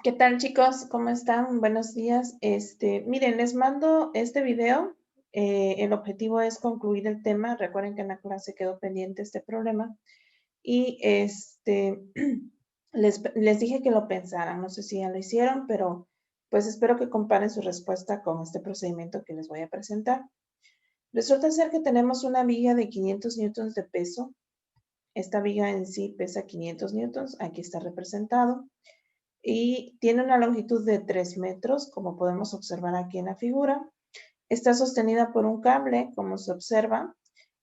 ¿Qué tal, chicos? ¿Cómo están? Buenos días. Miren, les mando este video. El objetivo es concluir el tema. Recuerden que en la clase quedó pendiente este problema. Y les dije que lo pensaran. No sé si ya lo hicieron, pero pues espero que comparen su respuesta con este procedimiento que les voy a presentar. Resulta ser que tenemos una viga de 500 newtons de peso. Esta viga en sí pesa 500 newtons. Aquí está representado y tiene una longitud de 3 metros, como podemos observar aquí en la figura. Está sostenida por un cable, como se observa,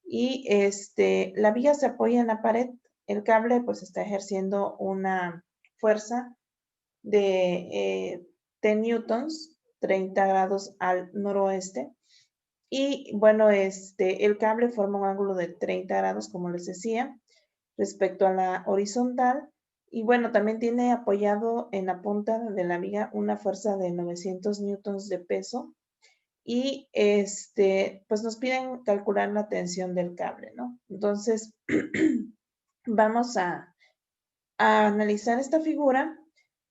y la viga se apoya en la pared. El cable pues está ejerciendo una fuerza de 10 newtons, 30 grados al noroeste. Y bueno, el cable forma un ángulo de 30 grados, como les decía, respecto a la horizontal. Y bueno, también tiene apoyado en la punta de la viga una fuerza de 900 newtons de peso. Y pues nos piden calcular la tensión del cable, ¿no? Entonces, vamos a analizar esta figura.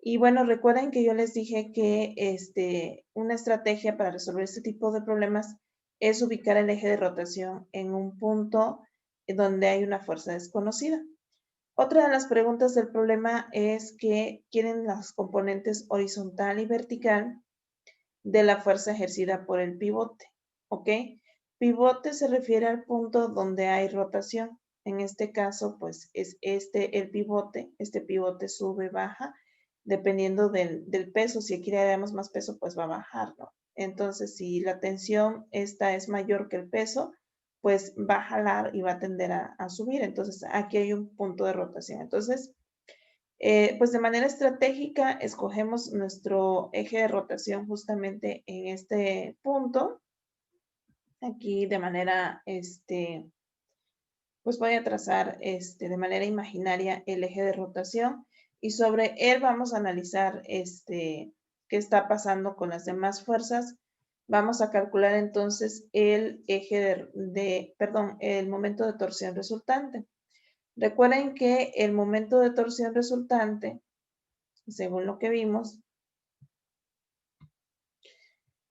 Y bueno, recuerden que yo les dije que una estrategia para resolver este tipo de problemas es ubicar el eje de rotación en un punto donde hay una fuerza desconocida. Otra de las preguntas del problema es que quieren las componentes horizontal y vertical de la fuerza ejercida por el pivote, ¿ok? Pivote se refiere al punto donde hay rotación. En este caso, pues es el pivote. Este pivote sube, baja, dependiendo del peso. Si aquí le damos más peso, pues va a bajar, ¿no? Entonces, si la tensión esta es mayor que el peso, pues va a jalar y va a tender a subir. Entonces, aquí hay un punto de rotación. Entonces, pues de manera estratégica escogemos nuestro eje de rotación justamente en este punto. Aquí de manera, pues voy a trazar de manera imaginaria el eje de rotación y sobre él vamos a analizar qué está pasando con las demás fuerzas. Vamos a calcular entonces el eje perdón, el momento de torsión resultante. Recuerden que el momento de torsión resultante, según lo que vimos,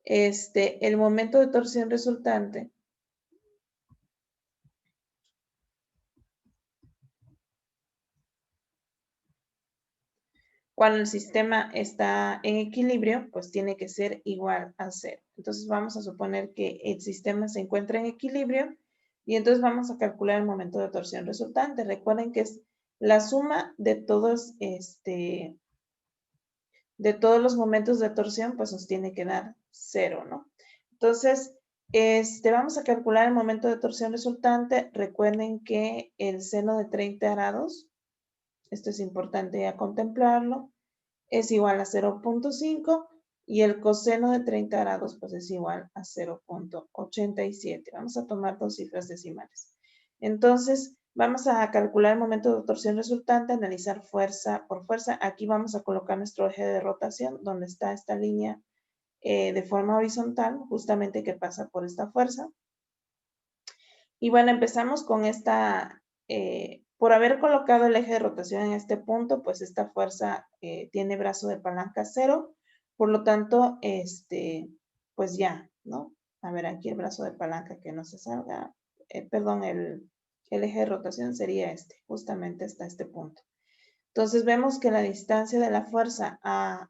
el momento de torsión resultante cuando el sistema está en equilibrio, pues tiene que ser igual a cero. Entonces vamos a suponer que el sistema se encuentra en equilibrio y entonces vamos a calcular el momento de torsión resultante. Recuerden que es la suma de todos, de todos los momentos de torsión, pues nos tiene que dar cero, ¿no? Entonces, vamos a calcular el momento de torsión resultante. Recuerden que el seno de 30 grados, esto es importante a contemplarlo, es igual a 0.5 y el coseno de 30 grados pues es igual a 0.87. Vamos a tomar dos cifras decimales. Entonces, vamos a calcular el momento de torsión resultante, analizar fuerza por fuerza. Aquí vamos a colocar nuestro eje de rotación, donde está esta línea de forma horizontal, justamente que pasa por esta fuerza. Y bueno, empezamos con esta, por haber colocado el eje de rotación en este punto, pues esta fuerza tiene brazo de palanca 0, por lo tanto, pues ya, ¿no? A ver, aquí el brazo de palanca que no se salga, perdón, el eje de rotación sería justamente hasta este punto. Entonces vemos que la distancia de la fuerza al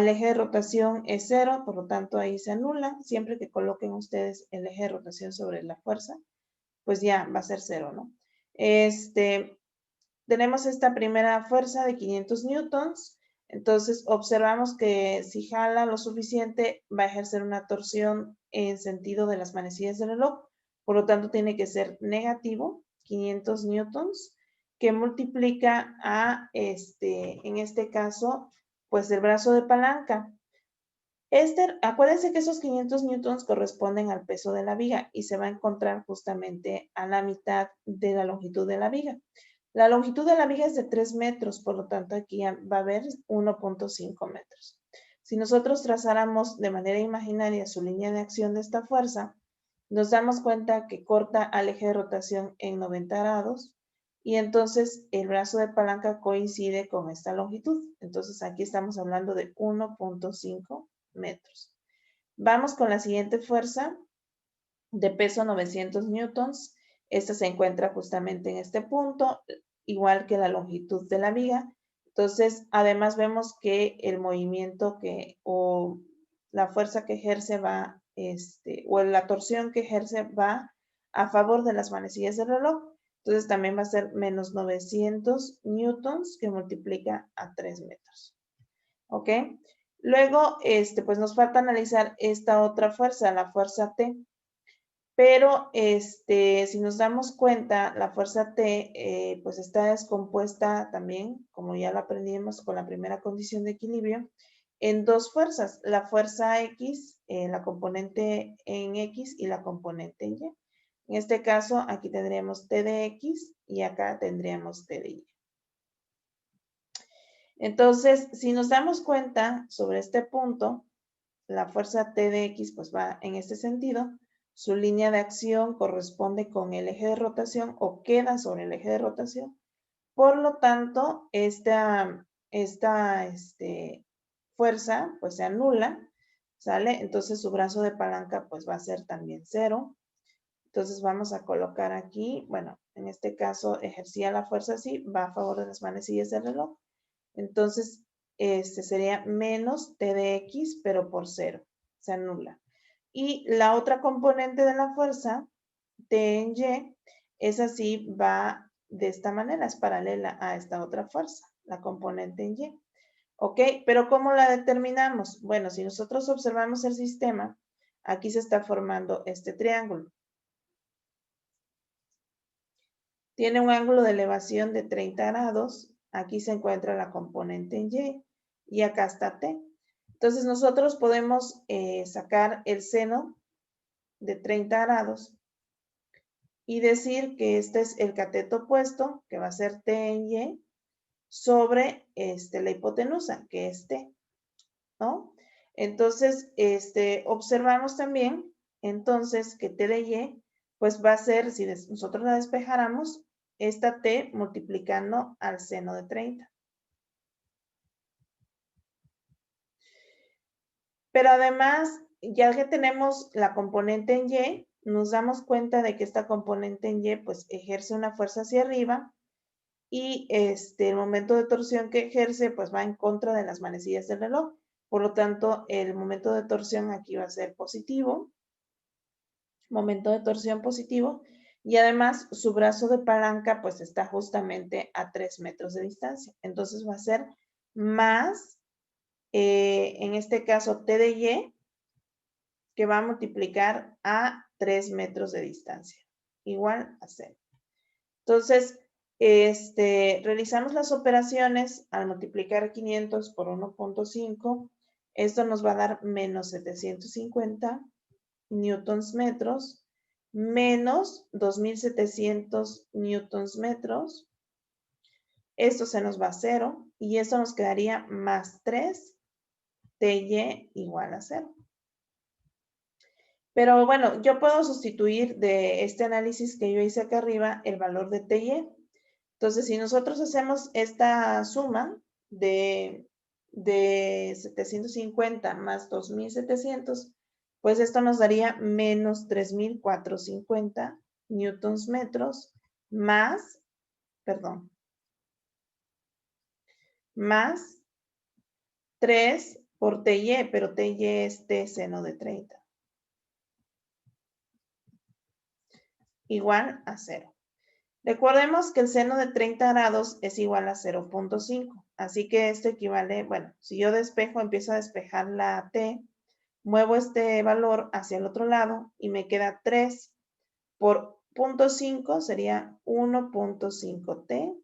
eje de rotación es 0, por lo tanto ahí se anula. Siempre que coloquen ustedes el eje de rotación sobre la fuerza, pues ya va a ser 0, ¿no? Tenemos esta primera fuerza de 500 newtons, entonces observamos que si jala lo suficiente va a ejercer una torsión en sentido de las manecillas del reloj, por lo tanto tiene que ser negativo, 500 newtons, que multiplica a, en este caso, pues el brazo de palanca. Acuérdense que esos 500 newtons corresponden al peso de la viga y se va a encontrar justamente a la mitad de la longitud de la viga. La longitud de la viga es de 3 metros, por lo tanto aquí va a haber 1.5 metros. Si nosotros trazáramos de manera imaginaria su línea de acción de esta fuerza, nos damos cuenta que corta al eje de rotación en 90 grados y entonces el brazo de palanca coincide con esta longitud. Entonces aquí estamos hablando de 1.5 metros. Vamos con la siguiente fuerza de peso 900 newtons. Esta se encuentra justamente en este punto, igual que la longitud de la viga. Entonces, además vemos que el movimiento o la fuerza que ejerce va, o la torsión que ejerce va a favor de las manecillas del reloj. Entonces también va a ser menos 900 newtons que multiplica a 3 metros. ¿Ok? Luego, pues nos falta analizar esta otra fuerza, la fuerza T. Pero si nos damos cuenta, la fuerza T pues está descompuesta también, como ya lo aprendimos con la primera condición de equilibrio, en dos fuerzas, la fuerza X, la componente en X y la componente en Y. En este caso, aquí tendríamos T de X y acá tendríamos T de Y. Entonces, si nos damos cuenta sobre este punto, la fuerza T de X pues va en este sentido. Su línea de acción corresponde con el eje de rotación o queda sobre el eje de rotación. Por lo tanto, esta fuerza pues se anula, ¿sale? Entonces su brazo de palanca pues va a ser también 0. Entonces vamos a colocar aquí, bueno, en este caso ejercía la fuerza así, va a favor de las manecillas del reloj. Entonces, sería menos T de X, pero por 0, se anula. Y la otra componente de la fuerza, T en Y, esa sí va de esta manera, es paralela a esta otra fuerza, la componente en Y. ¿Ok? Pero ¿cómo la determinamos? Bueno, si nosotros observamos el sistema, aquí se está formando este triángulo. Tiene un ángulo de elevación de 30 grados. Aquí se encuentra la componente en Y y acá está T. Entonces nosotros podemos sacar el seno de 30 grados y decir que este es el cateto opuesto, que va a ser T en Y, sobre la hipotenusa, que es T, ¿no? Entonces, observamos también, entonces, que T de Y, pues va a ser, si nosotros la despejáramos, esta T multiplicando al seno de 30. Pero además, ya que tenemos la componente en Y, nos damos cuenta de que esta componente en Y, pues ejerce una fuerza hacia arriba y el momento de torsión que ejerce, pues va en contra de las manecillas del reloj. Por lo tanto, el momento de torsión aquí va a ser positivo. Momento de torsión positivo. Y además, su brazo de palanca, pues está justamente a 3 metros de distancia. Entonces va a ser más, en este caso, T de Y, que va a multiplicar a 3 metros de distancia, igual a 0. Entonces, realizamos las operaciones al multiplicar 500 por 1.5. Esto nos va a dar menos 750 newtons metros, menos 2700 newtons metros. Esto se nos va a 0 y esto nos quedaría más 3, TY igual a 0. Pero bueno, yo puedo sustituir de este análisis que yo hice acá arriba el valor de TY. Entonces, si nosotros hacemos esta suma de 750 más 2700, pues esto nos daría menos 3450 newtons metros más, perdón, más 3 por TY, pero TY es T seno de 30. Igual a 0. Recordemos que el seno de 30 grados es igual a 0.5. Así que esto equivale, bueno, si yo despejo, empiezo a despejar la T, muevo este valor hacia el otro lado y me queda 3 por 0.5 sería 1.5 T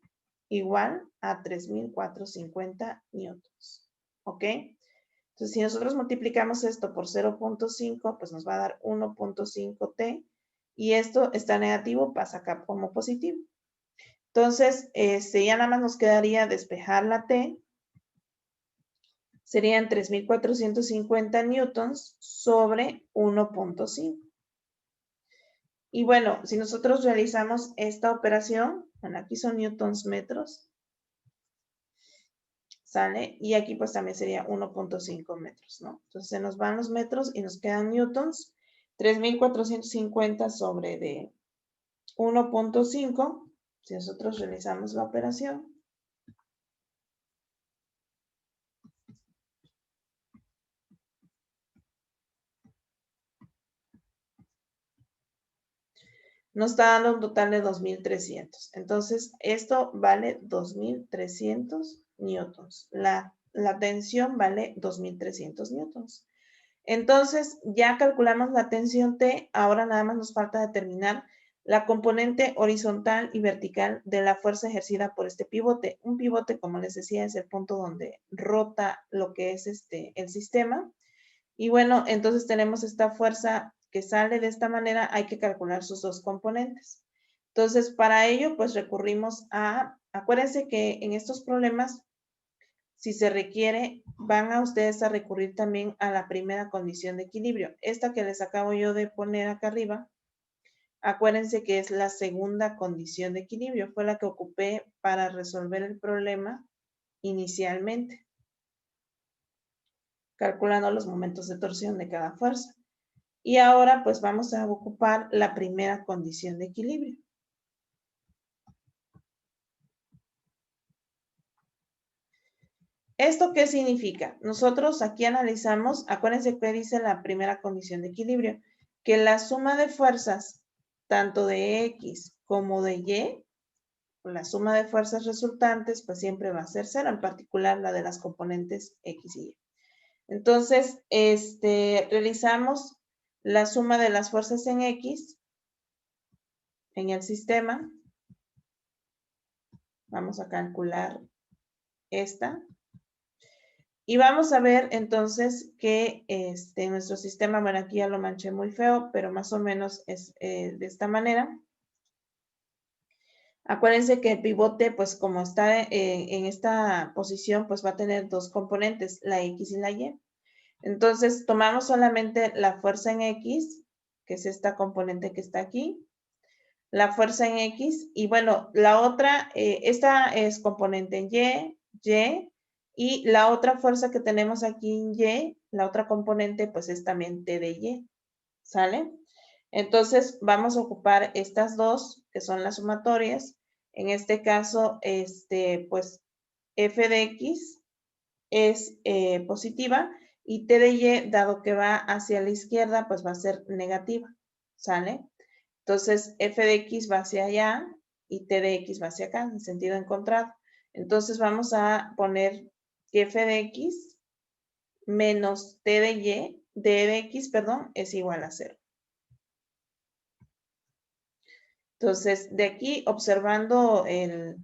igual a 3.450 newtons. ¿Ok? Entonces, si nosotros multiplicamos esto por 0.5, pues nos va a dar 1.5 T y esto está negativo, pasa acá como positivo. Entonces, ya nada más nos quedaría despejar la T. Serían 3.450 newtons sobre 1.5. Y bueno, si nosotros realizamos esta operación, Bueno, aquí son newtons metros. ¿Sale? Y aquí pues también sería 1.5 metros, ¿no? Entonces se nos van los metros y nos quedan newtons. 3.450 sobre de 1.5. Si nosotros realizamos la operación. Nos está dando un total de 2.300. Entonces, esto vale 2.300 newtons. La tensión vale 2.300 newtons. Entonces, ya calculamos la tensión T. Ahora nada más nos falta determinar la componente horizontal y vertical de la fuerza ejercida por este pivote. Un pivote, como les decía, es el punto donde rota lo que es el sistema. Y bueno, entonces tenemos esta fuerza que sale de esta manera, hay que calcular sus dos componentes. Entonces, para ello, pues recurrimos acuérdense que en estos problemas, si se requiere, van a ustedes a recurrir también a la primera condición de equilibrio. Esta que les acabo yo de poner acá arriba, acuérdense que es la segunda condición de equilibrio, fue la que ocupé para resolver el problema inicialmente, calculando los momentos de torsión de cada fuerza. Y ahora pues vamos a ocupar la primera condición de equilibrio. ¿Esto qué significa? Nosotros aquí analizamos, acuérdense que dice la primera condición de equilibrio, que la suma de fuerzas, tanto de X como de Y, la suma de fuerzas resultantes, pues siempre va a ser cero, en particular la de las componentes X y Y. Entonces, realizamos la suma de las fuerzas en X, en el sistema. Vamos a calcular esta. Y vamos a ver entonces que nuestro sistema, bueno, aquí ya lo manché muy feo, pero más o menos es de esta manera. Acuérdense que el pivote, pues como está en esta posición, pues va a tener dos componentes, la X y la Y. Entonces, tomamos solamente la fuerza en X, que es esta componente que está aquí, la fuerza en X, y bueno, la otra, esta es componente en Y, y la otra fuerza que tenemos aquí en Y, la otra componente, pues es también T de Y, ¿sale? Entonces, vamos a ocupar estas dos, que son las sumatorias. En este caso, pues, F de X es positiva y T de Y, dado que va hacia la izquierda, pues va a ser negativa, ¿sale? Entonces, F de X va hacia allá y T de X va hacia acá, en sentido encontrado. Entonces, vamos a poner que F de X menos T de Y, D de X, perdón, es igual a 0. Entonces, de aquí, observando el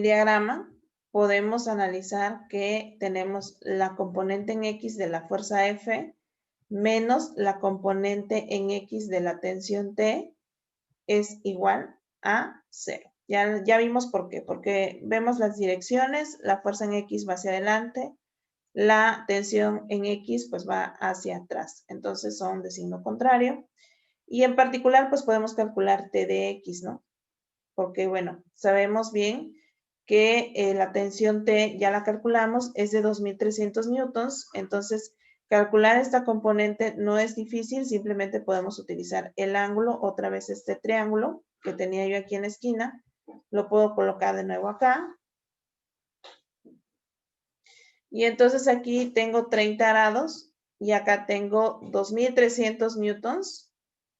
diagrama, podemos analizar que tenemos la componente en X de la fuerza F menos la componente en X de la tensión T es igual a 0. Ya vimos por qué. Porque vemos las direcciones, la fuerza en X va hacia adelante, la tensión en X pues va hacia atrás. Entonces son de signo contrario. Y en particular pues podemos calcular T de X, ¿no? Porque bueno, sabemos bien que la tensión T ya la calculamos, es de 2.300 newtons, entonces calcular esta componente no es difícil, simplemente podemos utilizar el ángulo, otra vez este triángulo que tenía yo aquí en la esquina, lo puedo colocar de nuevo acá. Y entonces aquí tengo 30 grados y acá tengo 2.300 newtons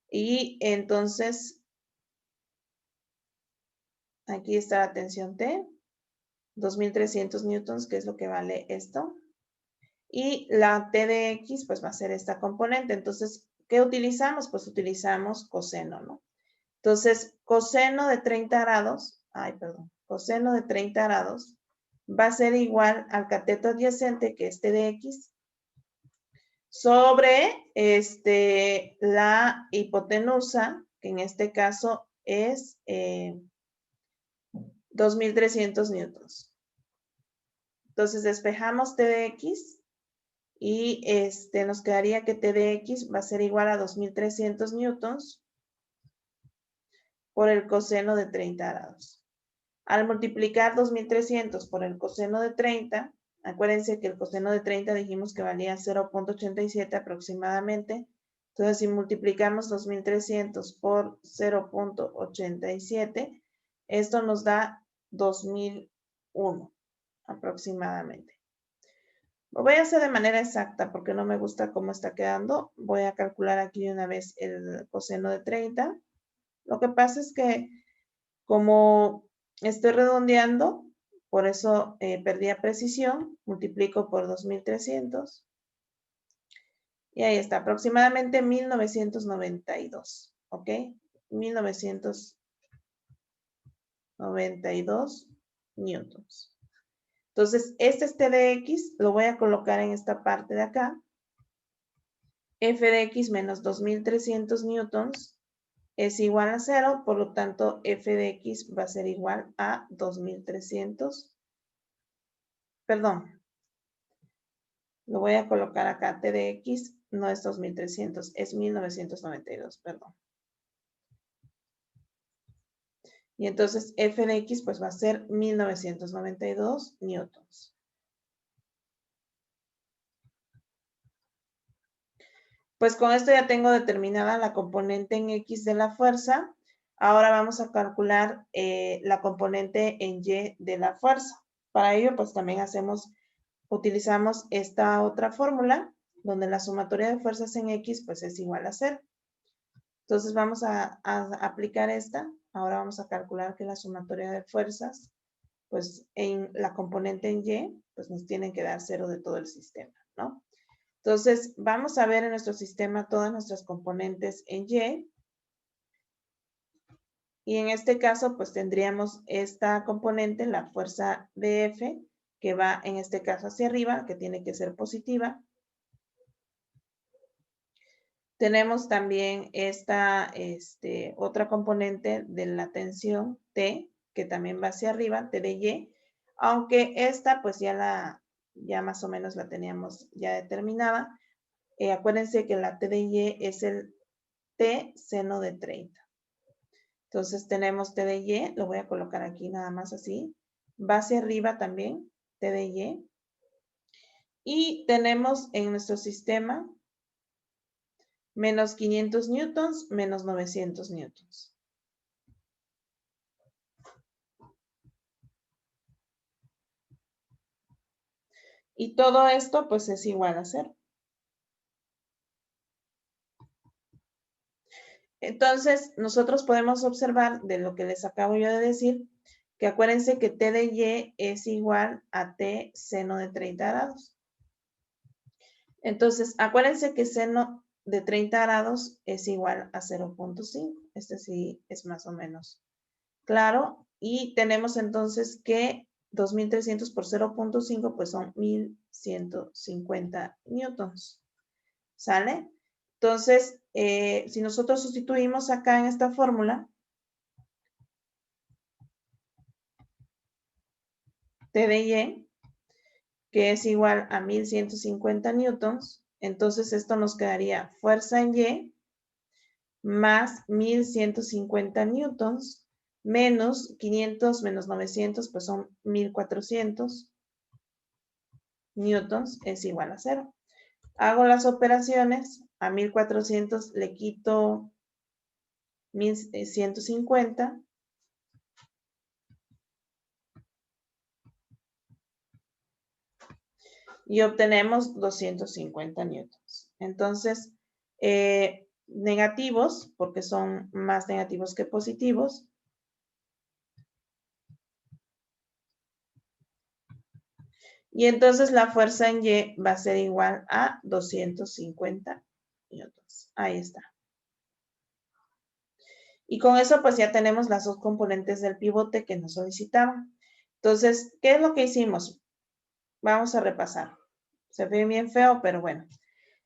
y entonces aquí está la tensión T. 2.300 newtons, que es lo que vale esto. Y la T de X, pues va a ser esta componente. Entonces, ¿qué utilizamos? Pues utilizamos coseno, ¿no? Entonces, coseno de 30 grados, coseno de 30 grados va a ser igual al cateto adyacente, que es T de X, sobre la hipotenusa, que en este caso es 2.300 newtons. Entonces despejamos T de X Y nos quedaría que T de X va a ser igual a 2300 newtons por el coseno de 30 grados. Al multiplicar 2300 por el coseno de 30, acuérdense que el coseno de 30 dijimos que valía 0.87 aproximadamente. Entonces, si multiplicamos 2300 por 0.87, esto nos da 2001 aproximadamente. Lo voy a hacer de manera exacta porque no me gusta cómo está quedando. Voy a calcular aquí una vez el coseno de 30. Lo que pasa es que como estoy redondeando, por eso perdí precisión, multiplico por 2300. Y ahí está, aproximadamente 1992, ¿ok? 1992 newtons. Entonces, este es T de X, lo voy a colocar en esta parte de acá. F de X menos 2300 newtons es igual a 0, por lo tanto, F de X va a ser igual a 2300. Perdón, lo voy a colocar acá, T de X no es 2300, es 1992, perdón. Y entonces F de X pues va a ser 1992 newtons. Pues con esto ya tengo determinada la componente en X de la fuerza. Ahora vamos a calcular la componente en Y de la fuerza. Para ello pues también utilizamos esta otra fórmula donde la sumatoria de fuerzas en X pues es igual a 0. Entonces vamos a aplicar esta. Ahora vamos a calcular que la sumatoria de fuerzas, pues en la componente en Y, pues nos tienen que dar 0 de todo el sistema, ¿no? Entonces vamos a ver en nuestro sistema todas nuestras componentes en Y. Y en este caso, pues tendríamos esta componente, la fuerza BF, que va en este caso hacia arriba, que tiene que ser positiva. Tenemos también esta otra componente de la tensión T, que también va hacia arriba, T de Y, aunque esta pues ya más o menos la teníamos ya determinada. Acuérdense que la T de Y es el T seno de 30. Entonces tenemos T de Y, lo voy a colocar aquí nada más así, va hacia arriba también, T de Y. Y tenemos en nuestro sistema menos 500 newtons, menos 900 newtons. Y todo esto pues es igual a 0. Entonces, nosotros podemos observar de lo que les acabo yo de decir, que acuérdense que T de Y es igual a T seno de 30 grados. Entonces, acuérdense que seno de 30 grados es igual a 0.5. Este sí es más o menos claro. Y tenemos entonces que 2300 por 0.5 pues son 1150 newtons. ¿Sale? Entonces, si nosotros sustituimos acá en esta fórmula, T de Y, que es igual a 1150 newtons, entonces esto nos quedaría fuerza en Y más 1150 newtons menos 500 menos 900, pues son 1400 newtons es igual a 0. Hago las operaciones, a 1400 le quito 1150 y obtenemos 250 newtons. Entonces, negativos, porque son más negativos que positivos. Y entonces la fuerza en Y va a ser igual a 250 newtons. Ahí está. Y con eso pues ya tenemos las dos componentes del pivote que nos solicitaban. Entonces, ¿qué es lo que hicimos? Vamos a repasar. Se ve bien feo, pero bueno.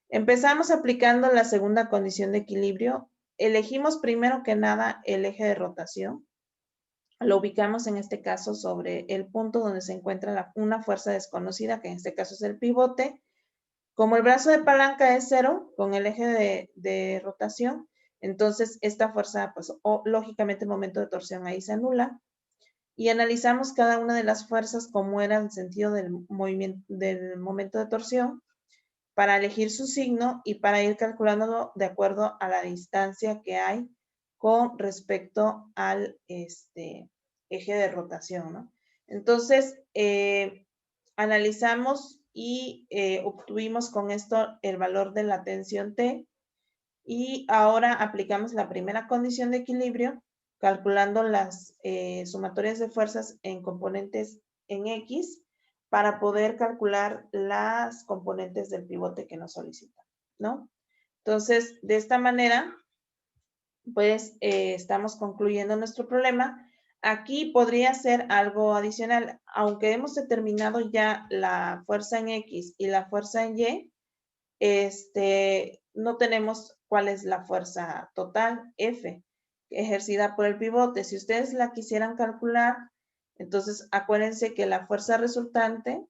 Empezamos aplicando la segunda condición de equilibrio. Elegimos primero que nada el eje de rotación. Lo ubicamos en este caso sobre el punto donde se encuentra una fuerza desconocida, que en este caso es el pivote. Como el brazo de palanca es 0 con el eje de rotación, entonces esta fuerza, pues lógicamente el momento de torsión ahí se anula. Y analizamos cada una de las fuerzas como era el sentido del movimiento, del momento de torsión, para elegir su signo y para ir calculándolo de acuerdo a la distancia que hay con respecto al eje de rotación, ¿no? Entonces, analizamos y obtuvimos con esto el valor de la tensión T y ahora aplicamos la primera condición de equilibrio calculando las sumatorias de fuerzas en componentes en X para poder calcular las componentes del pivote que nos solicitan, ¿no? Entonces, de esta manera, pues estamos concluyendo nuestro problema. Aquí podría ser algo adicional, aunque hemos determinado ya la fuerza en X y la fuerza en Y, no tenemos cuál es la fuerza total, F, ejercida por el pivote. Si ustedes la quisieran calcular, entonces acuérdense que la fuerza resultante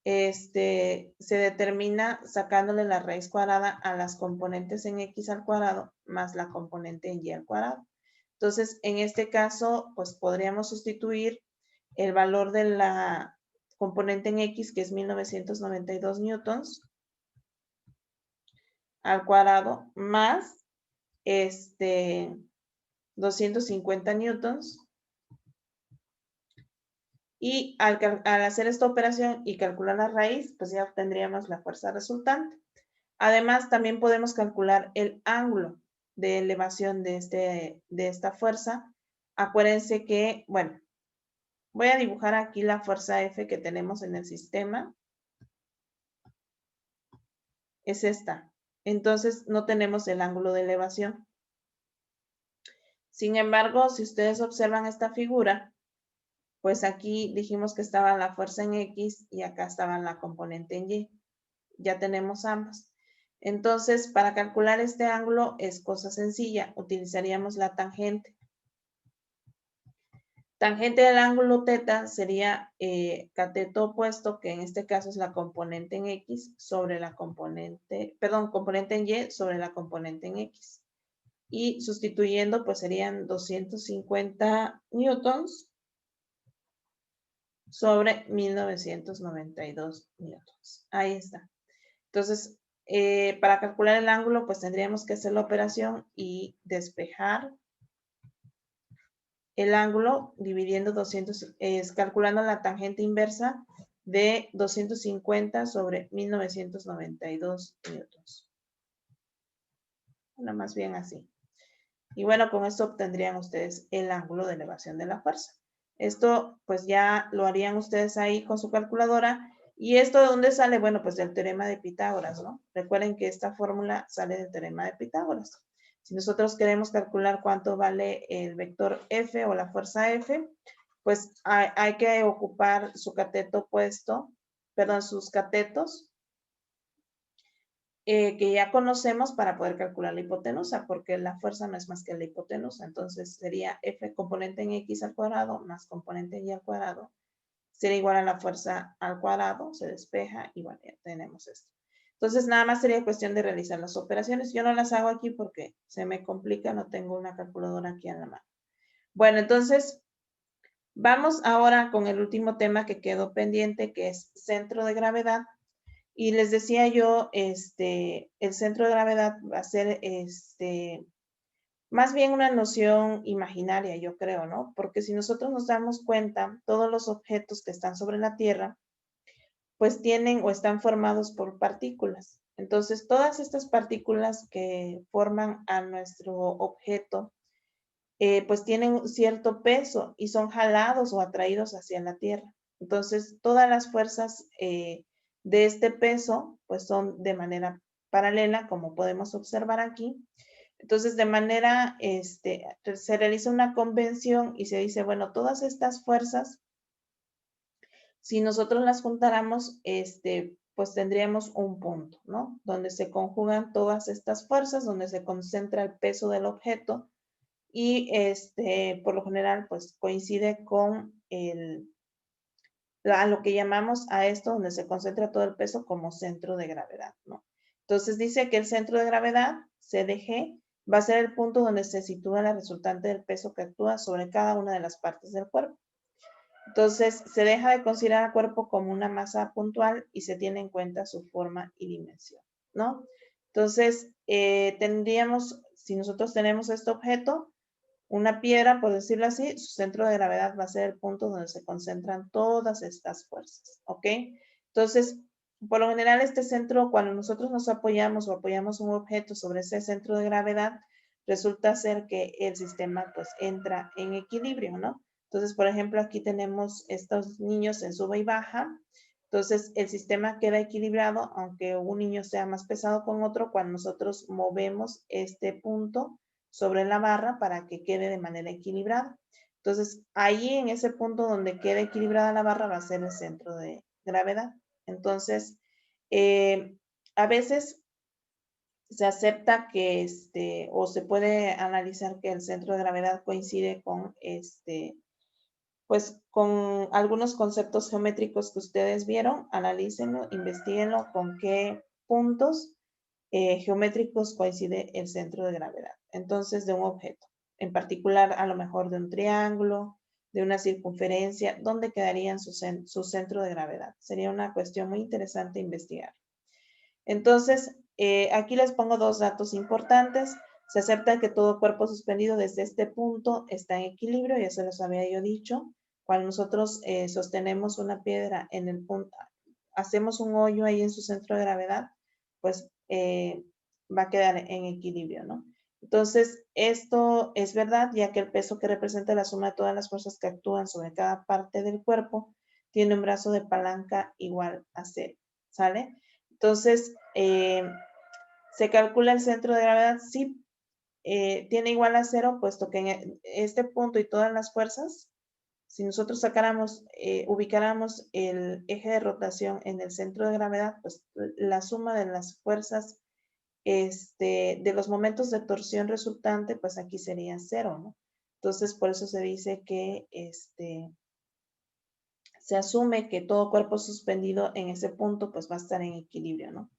se determina sacándole la raíz cuadrada a las componentes en X al cuadrado más la componente en Y al cuadrado. Entonces, en este caso, pues podríamos sustituir el valor de la componente en X, que es 1992 newtons, al cuadrado más 250 newtons. Y al hacer esta operación y calcular la raíz, pues ya obtendríamos la fuerza resultante. Además, también podemos calcular el ángulo de elevación de esta fuerza. Acuérdense que, bueno, voy a dibujar aquí la fuerza F que tenemos en el sistema. Es esta. Entonces, no tenemos el ángulo de elevación. Sin embargo, si ustedes observan esta figura, pues aquí dijimos que estaba la fuerza en X y acá estaba la componente en Y. Ya tenemos ambas. Entonces, para calcular este ángulo es cosa sencilla. Utilizaríamos la tangente. Tangente del ángulo θ sería cateto opuesto, que en este caso es la componente en X sobre la componente, perdón, componente en Y sobre la componente en X. Y sustituyendo, pues serían 250 newtons sobre 1992 newtons. Ahí está. Entonces, para calcular el ángulo, pues tendríamos que hacer la operación y despejar el ángulo dividiendo 200, calculando la tangente inversa de 250 sobre 1992 newtons. Bueno, más bien así. Y bueno, con esto obtendrían ustedes el ángulo de elevación de la fuerza. Esto pues ya lo harían ustedes ahí con su calculadora. ¿Y esto de dónde sale? Bueno, pues del teorema de Pitágoras, ¿no? Recuerden que esta fórmula sale del teorema de Pitágoras. Si nosotros queremos calcular cuánto vale el vector F o la fuerza F, pues hay que ocupar su cateto opuesto, perdón, sus catetos, que ya conocemos para poder calcular la hipotenusa, porque la fuerza no es más que la hipotenusa. Entonces sería F componente en X al cuadrado más componente en Y al cuadrado. Sería igual a la fuerza al cuadrado, se despeja y bueno, ya tenemos esto. Entonces nada más sería cuestión de realizar las operaciones. Yo no las hago aquí porque se me complica, no tengo una calculadora aquí en la mano. Bueno, entonces vamos ahora con el último tema que quedó pendiente, que es centro de gravedad. Y les decía yo, el centro de gravedad va a ser, más bien una noción imaginaria, yo creo, ¿no? Porque si nosotros nos damos cuenta, todos los objetos que están sobre la Tierra, pues tienen o están formados por partículas. Entonces, todas estas partículas que forman a nuestro objeto, pues tienen cierto peso y son jalados o atraídos hacia la Tierra. Entonces, todas las fuerzas de este peso, pues son de manera paralela, como podemos observar aquí. Entonces, de manera, se realiza una convención y se dice, bueno, todas estas fuerzas, si nosotros las juntáramos, pues tendríamos un punto, ¿no? Donde se conjugan todas estas fuerzas, donde se concentra el peso del objeto y por lo general pues coincide con a lo que llamamos a esto donde se concentra todo el peso como centro de gravedad, ¿no? Entonces dice que el centro de gravedad, CDG, va a ser el punto donde se sitúa la resultante del peso que actúa sobre cada una de las partes del cuerpo. Entonces, se deja de considerar al cuerpo como una masa puntual y se tiene en cuenta su forma y dimensión, ¿no? Entonces, tendríamos, si nosotros tenemos este objeto, una piedra, por decirlo así, su centro de gravedad va a ser el punto donde se concentran todas estas fuerzas, ¿ok? Entonces, por lo general, este centro, cuando nosotros nos apoyamos o apoyamos un objeto sobre ese centro de gravedad, resulta ser que el sistema pues entra en equilibrio, ¿no? Entonces, por ejemplo, aquí tenemos estos niños en sube y baja. Entonces, el sistema queda equilibrado, aunque un niño sea más pesado con otro, cuando nosotros movemos este punto sobre la barra para que quede de manera equilibrada. Entonces, ahí en ese punto donde quede equilibrada la barra va a ser el centro de gravedad. Entonces, a veces se acepta que o se puede analizar que el centro de gravedad coincide con pues con algunos conceptos geométricos que ustedes vieron, analícenlo, investiguenlo con qué puntos geométricos coincide el centro de gravedad. Entonces, de un objeto, en particular a lo mejor de un triángulo, de una circunferencia, ¿dónde quedarían su centro de gravedad? Sería una cuestión muy interesante investigar. Entonces, aquí les pongo dos datos importantes. Se acepta que todo cuerpo suspendido desde este punto está en equilibrio, ya se los había yo dicho. Cuando nosotros sostenemos una piedra en el punto, hacemos un hoyo ahí en su centro de gravedad, pues va a quedar en equilibrio, ¿no? Entonces, esto es verdad, ya que el peso que representa la suma de todas las fuerzas que actúan sobre cada parte del cuerpo tiene un brazo de palanca igual a 0, ¿sale? Entonces, se calcula el centro de gravedad, sí, tiene igual a 0, puesto que en este punto y todas las fuerzas, si nosotros sacáramos, ubicáramos el eje de rotación en el centro de gravedad, pues la suma de las fuerzas de los momentos de torsión resultante, pues aquí sería 0, ¿no? Entonces, por eso se dice que se asume que todo cuerpo suspendido en ese punto, pues va a estar en equilibrio, ¿no?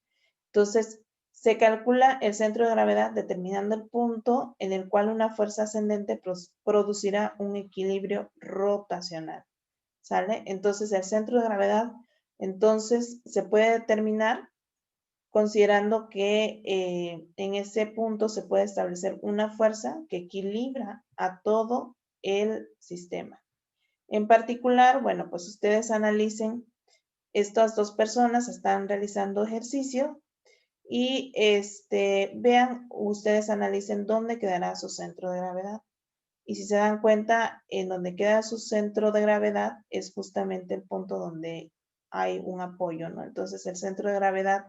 Entonces, se calcula el centro de gravedad determinando el punto en el cual una fuerza ascendente producirá un equilibrio rotacional, ¿sale? Entonces, el centro de gravedad, entonces, se puede determinar considerando que en ese punto se puede establecer una fuerza que equilibra a todo el sistema. En particular, bueno, pues ustedes analicen, estas dos personas están realizando ejercicio y vean, ustedes analicen dónde quedará su centro de gravedad. Y si se dan cuenta, en donde queda su centro de gravedad es justamente el punto donde hay un apoyo, ¿no? Entonces el centro de gravedad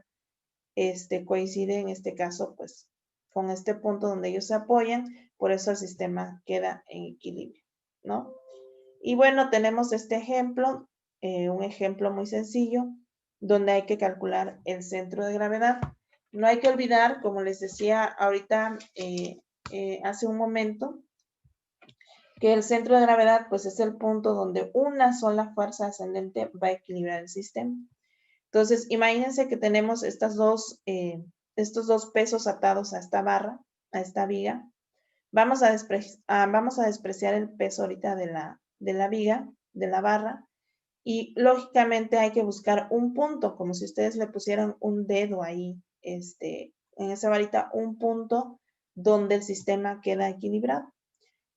coincide en este caso, pues, con este punto donde ellos se apoyan, por eso el sistema queda en equilibrio, ¿no? Y bueno, tenemos este ejemplo, un ejemplo muy sencillo, donde hay que calcular el centro de gravedad. No hay que olvidar, como les decía ahorita hace un momento, que el centro de gravedad pues es el punto donde una sola fuerza ascendente va a equilibrar el sistema. Entonces, imagínense que tenemos estos dos pesos atados a esta barra, a esta viga. Vamos a despreciar el peso ahorita de la viga, de la barra, y lógicamente hay que buscar un punto, como si ustedes le pusieran un dedo ahí, en esa varita, un punto donde el sistema queda equilibrado.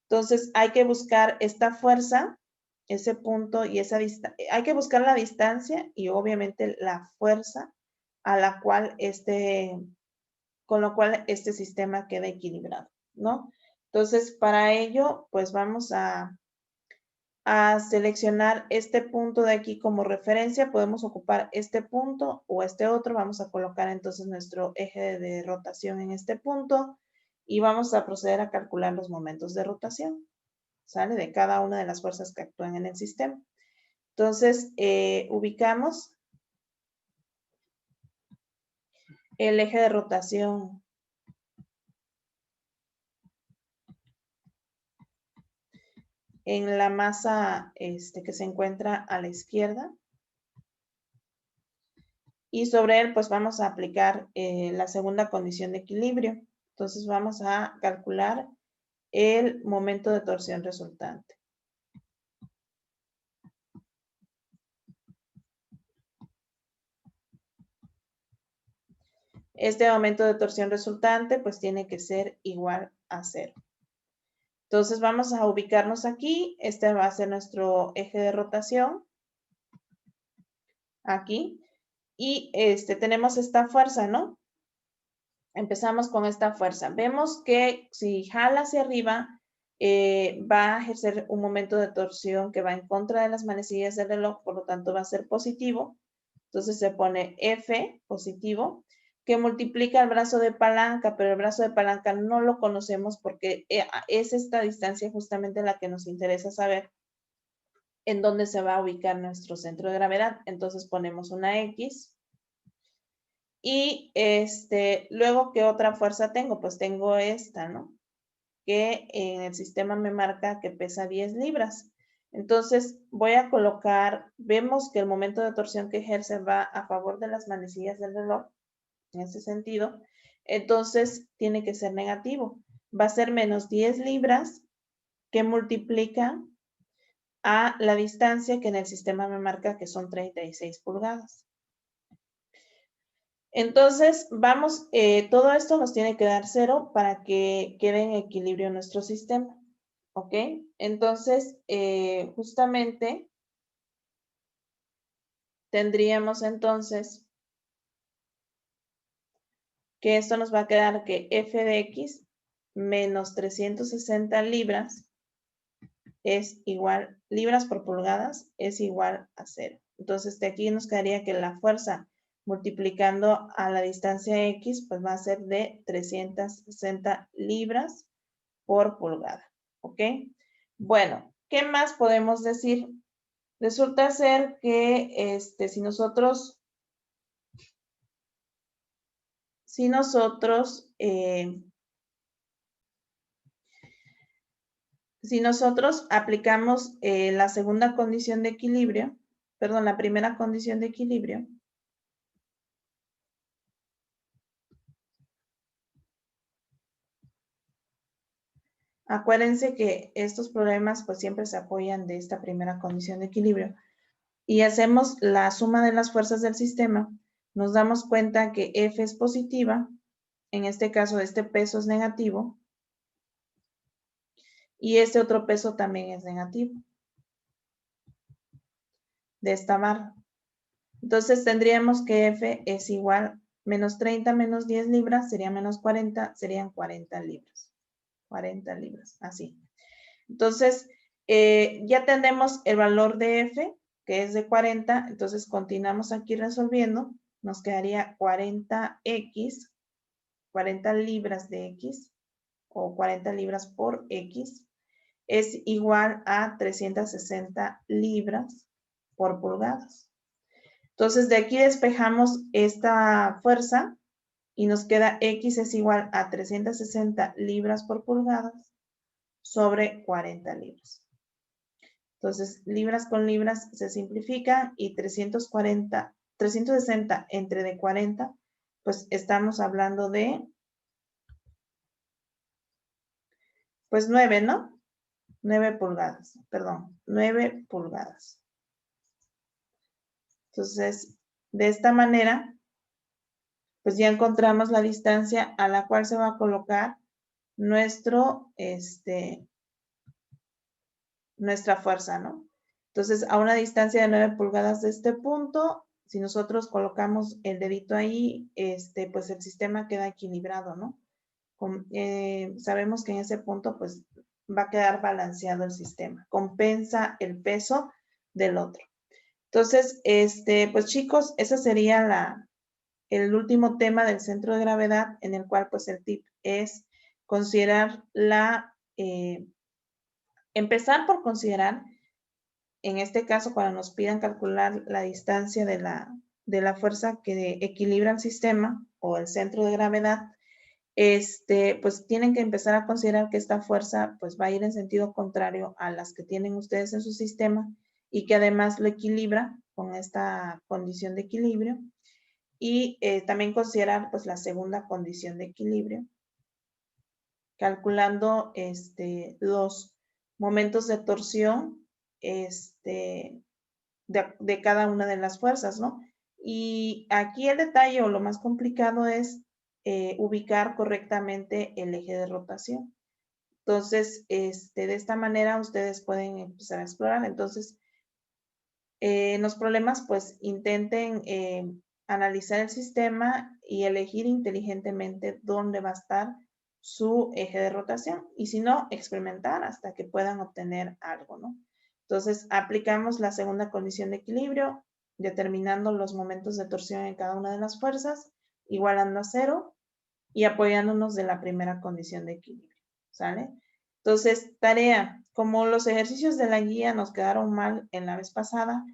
Entonces, hay que buscar esta fuerza, ese punto y esa distancia. Hay que buscar la distancia y obviamente la fuerza a la cual con lo cual este sistema queda equilibrado, ¿no? Entonces, para ello, pues vamos a seleccionar este punto de aquí como referencia. Podemos ocupar este punto o este otro. Vamos a colocar entonces nuestro eje de rotación en este punto y vamos a proceder a calcular los momentos de rotación, ¿sale? De cada una de las fuerzas que actúan en el sistema. Entonces, ubicamos el eje de rotación en la masa que se encuentra a la izquierda. Y sobre él pues vamos a aplicar la segunda condición de equilibrio. Entonces vamos a calcular el momento de torsión resultante. Este momento de torsión resultante pues tiene que ser igual a 0. Entonces vamos a ubicarnos aquí. Este va a ser nuestro eje de rotación. Aquí. Y tenemos esta fuerza, ¿no? Empezamos con esta fuerza. Vemos que si jala hacia arriba, va a ejercer un momento de torsión que va en contra de las manecillas del reloj, por lo tanto va a ser positivo. Entonces se pone F, positivo, que multiplica el brazo de palanca, pero el brazo de palanca no lo conocemos porque es esta distancia justamente la que nos interesa saber en dónde se va a ubicar nuestro centro de gravedad. Entonces ponemos una X. Y luego, ¿qué otra fuerza tengo? Pues tengo esta, ¿no? Que en el sistema me marca que pesa 10 libras. Entonces voy a colocar, vemos que el momento de torsión que ejerce va a favor de las manecillas del reloj, en ese sentido. Entonces tiene que ser negativo. Va a ser menos 10 libras que multiplica a la distancia que en el sistema me marca que son 36 pulgadas. Entonces, vamos, todo esto nos tiene que dar 0 para que quede en equilibrio nuestro sistema. ¿Ok? Entonces, justamente, tendríamos entonces que esto nos va a quedar que f de x menos 360 libras es igual, libras por pulgadas, es igual a 0. Entonces, de aquí nos quedaría que la fuerza multiplicando a la distancia x, pues va a ser de 360 libras por pulgada. ¿Ok? Bueno, ¿qué más podemos decir? Resulta ser que si nosotros aplicamos la segunda condición de equilibrio, perdón, la primera condición de equilibrio, acuérdense que estos problemas pues siempre se apoyan de esta primera condición de equilibrio y hacemos la suma de las fuerzas del sistema, nos damos cuenta que F es positiva, en este caso este peso es negativo y este otro peso también es negativo de esta barra. Entonces tendríamos que F es igual menos 30 menos 10 libras sería menos 40, serían 40 libras. 40 libras, así. Entonces, ya tenemos el valor de F, que es de 40, entonces continuamos aquí resolviendo, nos quedaría 40x, 40 libras de x, o 40 libras por x, es igual a 360 libras por pulgadas. Entonces, de aquí despejamos esta fuerza y nos queda x es igual a 360 libras por pulgadas sobre 40 libras. Entonces, libras con libras se simplifica y 360 entre de 40, pues estamos hablando de, pues 9, ¿no? 9 pulgadas, perdón, 9 pulgadas. Entonces, de esta manera, pues ya encontramos la distancia a la cual se va a colocar nuestra fuerza, ¿no? Entonces, a una distancia de 9 pulgadas de este punto, si nosotros colocamos el dedito ahí, pues el sistema queda equilibrado, ¿no? Sabemos que en ese punto, pues, va a quedar balanceado el sistema. Compensa el peso del otro. Entonces, pues chicos, ese sería el último tema del centro de gravedad, en el cual, pues, el tip es considerar empezar por considerar, en este caso, cuando nos pidan calcular la distancia de la fuerza que equilibra el sistema o el centro de gravedad, pues tienen que empezar a considerar que esta fuerza pues va a ir en sentido contrario a las que tienen ustedes en su sistema y que además lo equilibra con esta condición de equilibrio. Y también considerar pues la segunda condición de equilibrio, calculando los momentos de torsión de cada una de las fuerzas, ¿no? Y aquí el detalle o lo más complicado es ubicar correctamente el eje de rotación. Entonces, de esta manera ustedes pueden empezar a explorar. Entonces, en los problemas, pues intenten analizar el sistema y elegir inteligentemente dónde va a estar su eje de rotación. Y si no, experimentar hasta que puedan obtener algo, ¿no? Entonces, aplicamos la segunda condición de equilibrio, determinando los momentos de torsión en cada una de las fuerzas, igualando a 0 y apoyándonos de la primera condición de equilibrio, ¿sale? Entonces, tarea, como los ejercicios de la guía nos quedaron mal en la vez pasada,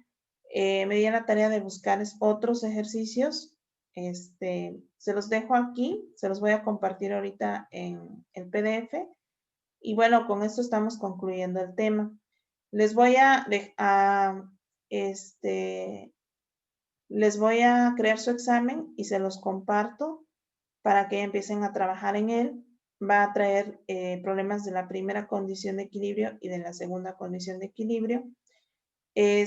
me di la tarea de buscar otros ejercicios. Se los dejo aquí, se los voy a compartir ahorita en el PDF. Y bueno, con esto estamos concluyendo el tema. Les voy les voy a crear su examen y se los comparto para que empiecen a trabajar en él. Va a traer problemas de la primera condición de equilibrio y de la segunda condición de equilibrio, que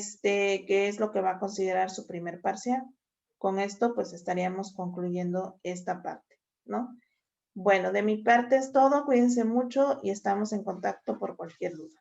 es lo que va a considerar su primer parcial. Con esto, pues estaríamos concluyendo esta parte, ¿no? Bueno, de mi parte es todo. Cuídense mucho y estamos en contacto por cualquier duda.